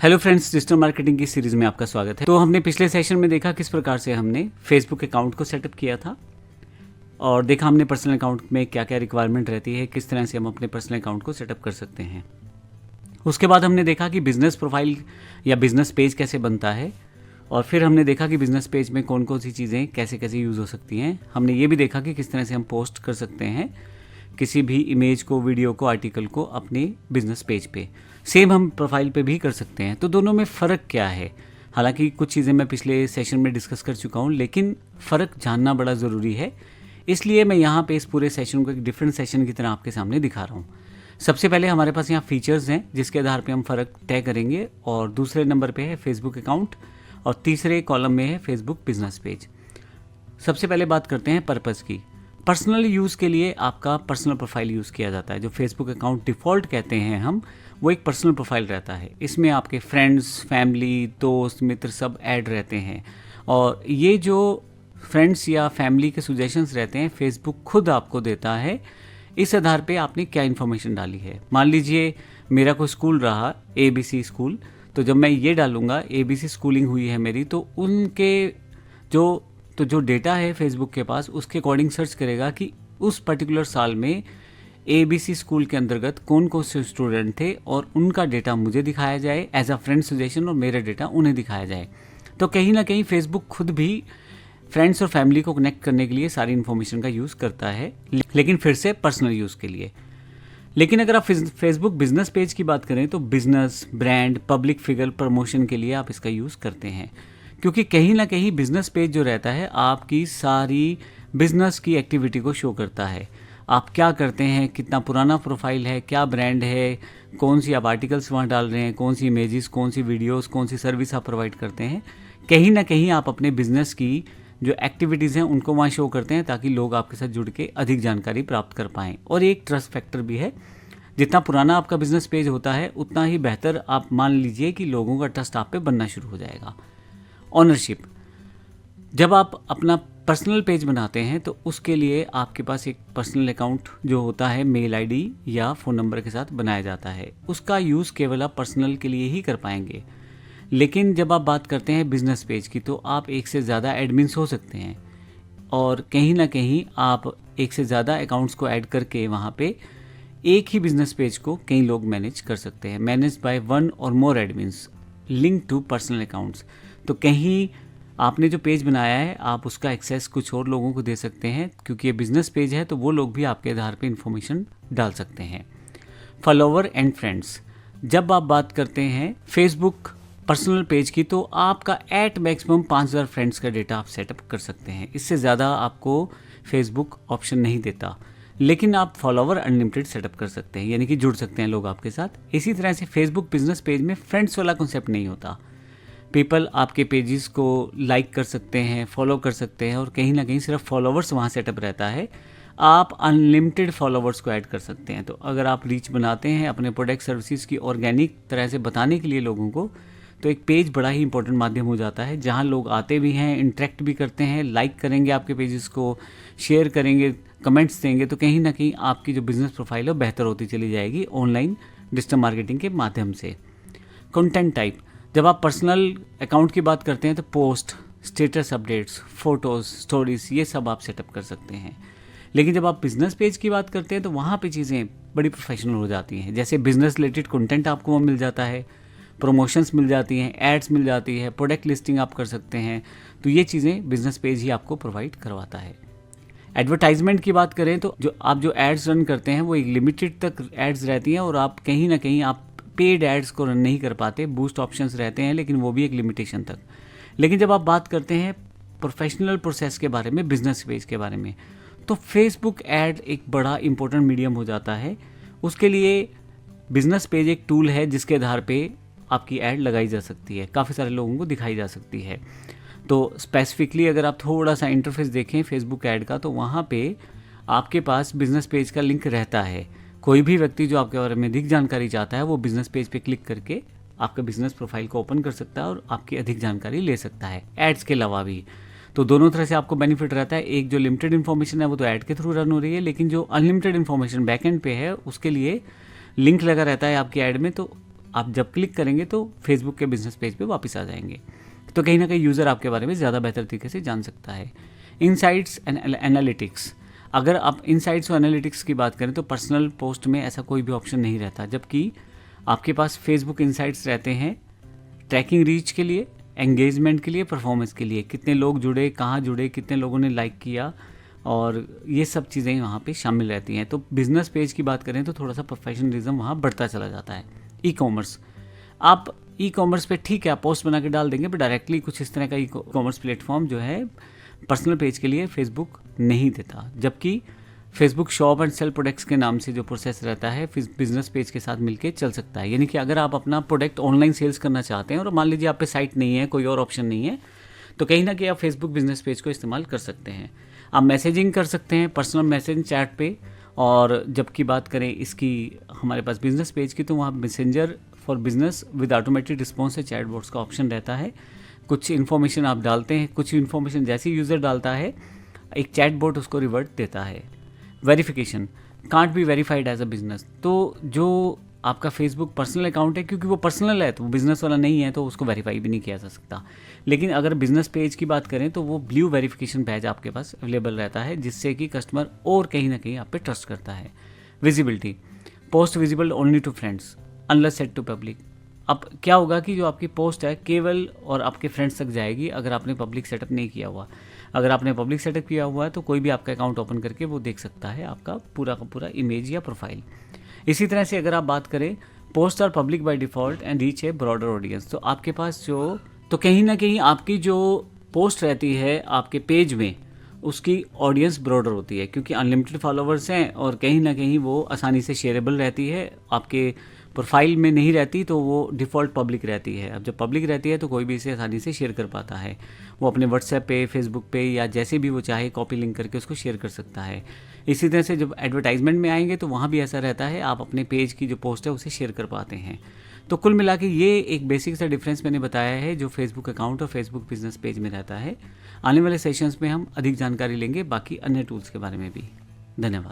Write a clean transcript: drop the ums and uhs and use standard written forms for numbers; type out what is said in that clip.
Hello friends, digital marketing की series में आपका स्वागत है। तो हमने पिछले सेशन में देखा किस प्रकार से हमने फेसबुक अकाउंट को सेटअप किया था और देखा हमने पर्सनल अकाउंट में क्या क्या रिक्वायरमेंट रहती है, किस तरह से हम अपने पर्सनल अकाउंट को सेटअप कर सकते हैं। उसके बाद हमने देखा कि बिज़नेस प्रोफाइल या बिज़नेस पेज कैसे बनता है और फिर हमने देखा कि बिज़नेस पेज में कौन कौन सी चीज़ें कैसे कैसे यूज़ हो सकती हैं। हमने ये भी देखा कि किस तरह से हम पोस्ट कर सकते हैं किसी भी इमेज को, वीडियो को, आर्टिकल को अपने बिज़नेस पेज पे। सेम हम प्रोफाइल पे भी कर सकते हैं। तो दोनों में फ़र्क क्या है? हालांकि कुछ चीज़ें मैं पिछले सेशन में डिस्कस कर चुका हूँ, लेकिन फ़र्क जानना बड़ा ज़रूरी है। इसलिए मैं यहाँ पे इस पूरे सेशन को एक डिफरेंट सेशन की तरह आपके सामने दिखा रहा हूँ। सबसे पहले हमारे पास यहाँ फीचर्स हैं जिसके आधार पे हम फ़र्क तय करेंगे, और दूसरे नंबर पे है फेसबुक अकाउंट, और तीसरे कॉलम में है फेसबुक बिजनेस पेज। सबसे पहले बात करते हैं पर्पज़ की। पर्सनल यूज़ के लिए आपका पर्सनल प्रोफाइल यूज़ किया जाता है। जो फेसबुक अकाउंट डिफ़ॉल्ट कहते हैं हम, वो एक पर्सनल प्रोफाइल रहता है। इसमें आपके फ्रेंड्स, फैमिली, दोस्त, मित्र सब ऐड रहते हैं, और ये जो फ्रेंड्स या फैमिली के सजेशंस रहते हैं फेसबुक खुद आपको देता है इस आधार पे आपने क्या इन्फॉर्मेशन डाली है। मान लीजिए मेरा कोई स्कूल रहा ABC स्कूल, तो जब मैं ये डालूंगा ABC स्कूलिंग हुई है मेरी, तो उनके जो डेटा है फेसबुक के पास उसके अकॉर्डिंग सर्च करेगा कि उस पर्टिकुलर साल में ABC स्कूल के अंतर्गत कौन कौन से स्टूडेंट थे, और उनका डेटा मुझे दिखाया जाए एज अ फ्रेंड सजेशन, और मेरा डेटा उन्हें दिखाया जाए। तो कहीं ना कहीं फेसबुक खुद भी फ्रेंड्स और फैमिली को कनेक्ट करने के लिए सारी इन्फॉर्मेशन का यूज़ करता है, लेकिन फिर से पर्सनल यूज़ के लिए। लेकिन अगर आप फेसबुक बिजनेस पेज की बात करें तो business, brand, public figure promotion के लिए आप इसका यूज़ करते हैं, क्योंकि कहीं ना कहीं बिजनेस पेज जो रहता है आपकी सारी बिजनेस की एक्टिविटी को शो करता है। आप क्या करते हैं, कितना पुराना प्रोफाइल है, क्या ब्रांड है, कौन सी आप आर्टिकल्स वहाँ डाल रहे हैं, कौन सी इमेजेस, कौन सी वीडियोस, कौन सी सर्विस आप प्रोवाइड करते हैं। कहीं ना कहीं आप अपने बिजनेस की जो एक्टिविटीज़ हैं उनको वहाँ शो करते हैं, ताकि लोग आपके साथ जुड़ के अधिक जानकारी प्राप्त कर पाएँ। और एक ट्रस्ट फैक्टर भी है। जितना पुराना आपका बिजनेस पेज होता है उतना ही बेहतर आप मान लीजिए कि लोगों का ट्रस्ट आप पे बनना शुरू हो जाएगा। ऑनरशिप, जब आप अपना पर्सनल पेज बनाते हैं तो उसके लिए आपके पास एक पर्सनल अकाउंट जो होता है मेल ID या फ़ोन नंबर के साथ बनाया जाता है। उसका यूज़ केवल आप पर्सनल के लिए ही कर पाएंगे। लेकिन जब आप बात करते हैं बिजनेस पेज की, तो आप एक से ज़्यादा एडमिन्स हो सकते हैं, और कहीं ना कहीं आप एक से ज़्यादा अकाउंट्स को ऐड करके वहाँ पे एक ही बिजनेस पेज को कई लोग मैनेज कर सकते हैं। Manage by one or more admins link to personal accounts. तो कहीं आपने जो पेज बनाया है आप उसका एक्सेस कुछ और लोगों को दे सकते हैं, क्योंकि ये बिजनेस पेज है तो वो लोग भी आपके आधार पे इंफॉर्मेशन डाल सकते हैं। फॉलोवर एंड फ्रेंड्स, जब आप बात करते हैं फेसबुक पर्सनल पेज की, तो आपका एट मैक्सिमम 5000 फ्रेंड्स का डेटा आप सेटअप कर सकते हैं। इससे ज़्यादा आपको फेसबुक ऑप्शन नहीं देता, लेकिन आप फॉलोवर अनलिमिटेड सेटअप कर सकते हैं, यानी कि जुड़ सकते हैं लोग आपके साथ। इसी तरह से फेसबुक बिजनेस पेज में फ्रेंड्स वाला कॉन्सेप्ट नहीं होता। पीपल आपके पेजेस को लाइक कर सकते हैं, फॉलो कर सकते हैं, और कहीं ना कहीं सिर्फ फॉलोवर्स वहाँ सेटअप रहता है। आप अनलिमिटेड फॉलोवर्स को ऐड कर सकते हैं। तो अगर आप रीच बनाते हैं अपने प्रोडक्ट सर्विसेज की ऑर्गेनिक तरह से बताने के लिए लोगों को, तो एक पेज बड़ा ही इंपॉर्टेंट माध्यम हो जाता है, जहाँ लोग आते भी हैं, इंटरेक्ट भी करते हैं, लाइक करेंगे आपके पेजेस को, शेयर करेंगे, कमेंट्स देंगे। तो कहीं ना कहीं आपकी जो बिज़नेस प्रोफाइल है बेहतर होती चली जाएगी ऑनलाइन डिजिटल मार्केटिंग के माध्यम से। कंटेंट टाइप, जब आप पर्सनल अकाउंट की बात करते हैं तो post, status updates, photos, stories, ये सब आप सेटअप कर सकते हैं। लेकिन जब आप बिजनेस पेज की बात करते हैं तो वहाँ पे चीज़ें बड़ी प्रोफेशनल हो जाती हैं। जैसे बिजनेस रिलेटेड कंटेंट आपको वहाँ मिल जाता है, प्रमोशंस मिल जाती हैं, एड्स मिल जाती है, प्रोडक्ट लिस्टिंग आप कर सकते हैं। तो ये चीज़ें बिजनेस पेज ही आपको प्रोवाइड करवाता है। एडवर्टाइजमेंट की बात करें तो जो एड्स रन करते हैं वो एक लिमिटेड तक एड्स रहती हैं, और आप कहीं ना कहीं आप पेड एड्स को रन नहीं कर पाते। बूस्ट ऑप्शंस रहते हैं, लेकिन वो भी एक लिमिटेशन तक। लेकिन जब आप बात करते हैं प्रोफेशनल प्रोसेस के बारे में, बिजनेस पेज के बारे में, तो फेसबुक ऐड एक बड़ा इंपॉर्टेंट मीडियम हो जाता है। उसके लिए बिजनेस पेज एक टूल है जिसके आधार पे आपकी ऐड लगाई जा सकती है, काफ़ी सारे लोगों को दिखाई जा सकती है। तो स्पेसिफिकली अगर आप थोड़ा सा इंटरफेस देखें फेसबुक ऐड का, तो वहाँ पे आपके पास बिजनेस पेज का लिंक रहता है। कोई भी व्यक्ति जो आपके बारे में अधिक जानकारी चाहता है वो बिजनेस पेज पे क्लिक करके आपका बिजनेस प्रोफाइल को ओपन कर सकता है और आपकी अधिक जानकारी ले सकता है, एड्स के अलावा भी। तो दोनों तरह से आपको बेनिफिट रहता है। एक जो लिमिटेड इन्फॉर्मेशन है वो तो ऐड के थ्रू रन हो रही है, लेकिन जो अनलिमिटेड इन्फॉर्मेशन बैकएंड पे है उसके लिए लिंक लगा रहता है आपकी ऐड में, तो आप जब क्लिक करेंगे तो फेसबुक के बिजनेस पेज पे वापस आ जाएंगे। तो कहीं ना कहीं यूज़र आपके बारे में ज़्यादा बेहतर तरीके से जान सकता है। इनसाइट्स एंड एनालिटिक्स, अगर आप इनसाइट्स और एनालिटिक्स की बात करें तो पर्सनल पोस्ट में ऐसा कोई भी ऑप्शन नहीं रहता, जबकि आपके पास फेसबुक इनसाइट्स रहते हैं ट्रैकिंग रीच के लिए, एंगेजमेंट के लिए, परफॉर्मेंस के लिए, कितने लोग जुड़े, कहाँ जुड़े, कितने लोगों ने लाइक किया, और ये सब चीज़ें वहाँ पे शामिल रहती हैं। तो बिज़नेस पेज की बात करें तो थोड़ा सा प्रोफेशनलिज्म वहाँ बढ़ता चला जाता है। ई कॉमर्स, आप ई कॉमर्स पे ठीक है आप पोस्ट बना के डाल देंगे, बट डायरेक्टली कुछ इस तरह का ई कॉमर्स प्लेटफॉर्म जो है पर्सनल पेज के लिए फेसबुक नहीं देता, जबकि Facebook shop and cell products के नाम से जो प्रोसेस रहता है बिजनेस पेज के साथ मिलके चल सकता है। यानी कि अगर आप अपना प्रोडक्ट ऑनलाइन सेल्स करना चाहते हैं और मान लीजिए आप पे साइट नहीं है, कोई और ऑप्शन नहीं है, तो कहीं ना कहीं आप फेसबुक बिजनेस पेज को इस्तेमाल कर सकते हैं। आप मैसेजिंग कर सकते हैं, पर्सनल मैसेज चैट पे, और जबकि बात करें इसकी हमारे पास बिजनेस पेज की, तो वहाँ messenger for business with automated response से चैट बॉट्स का ऑप्शन रहता है। कुछ इन्फॉर्मेशन आप डालते हैं, कुछ इन्फॉर्मेशन जैसे यूज़र डालता है एक चैट बॉट उसको रिवर्ट देता है। Verification, can't be verified as a business, तो जो आपका फेसबुक पर्सनल अकाउंट है, क्योंकि वो पर्सनल है तो वो बिजनेस वाला नहीं है, तो उसको वेरीफाई भी नहीं किया जा सकता। लेकिन अगर बिजनेस पेज की बात करें तो वो ब्लू वेरिफिकेशन बैज आपके पास अवेलेबल रहता है, जिससे कि कस्टमर और कहीं ना कहीं आप पे ट्रस्ट करता है। Visibility, post visible only to friends unless set to public. अब क्या होगा कि जो आपकी पोस्ट है केवल और आपके फ्रेंड्स तक जाएगी अगर आपने पब्लिक सेटअप नहीं किया हुआ। अगर आपने पब्लिक सेटअप किया हुआ है तो कोई भी आपका अकाउंट ओपन करके वो देख सकता है आपका पूरा का पूरा इमेज या प्रोफाइल। इसी तरह से अगर आप बात करें post are public by default and reach a broader audience, तो आपके पास जो तो कहीं ना कहीं आपकी जो पोस्ट रहती है आपके पेज में उसकी ऑडियंस ब्रॉडर होती है, क्योंकि अनलिमिटेड फॉलोवर्स हैं और कहीं ना कहीं वो आसानी से शेयरेबल रहती है, आपके प्रोफाइल में नहीं रहती तो वो डिफ़ॉल्ट पब्लिक रहती है। अब जब पब्लिक रहती है तो कोई भी इसे आसानी से शेयर कर पाता है, वो अपने व्हाट्सएप पे, फेसबुक पे या जैसे भी वो चाहे कॉपी लिंक करके उसको शेयर कर सकता है। इसी तरह से जब एडवर्टाइजमेंट में आएंगे तो वहाँ भी ऐसा रहता है, आप अपने पेज की जो पोस्ट है उसे शेयर कर पाते हैं। तो कुल मिला के ये एक बेसिक सा डिफरेंस मैंने बताया है जो फेसबुक अकाउंट और फेसबुक बिजनेस पेज में रहता है। आने वाले सेशंस में हम अधिक जानकारी लेंगे बाकी अन्य टूल्स के बारे में भी। धन्यवाद।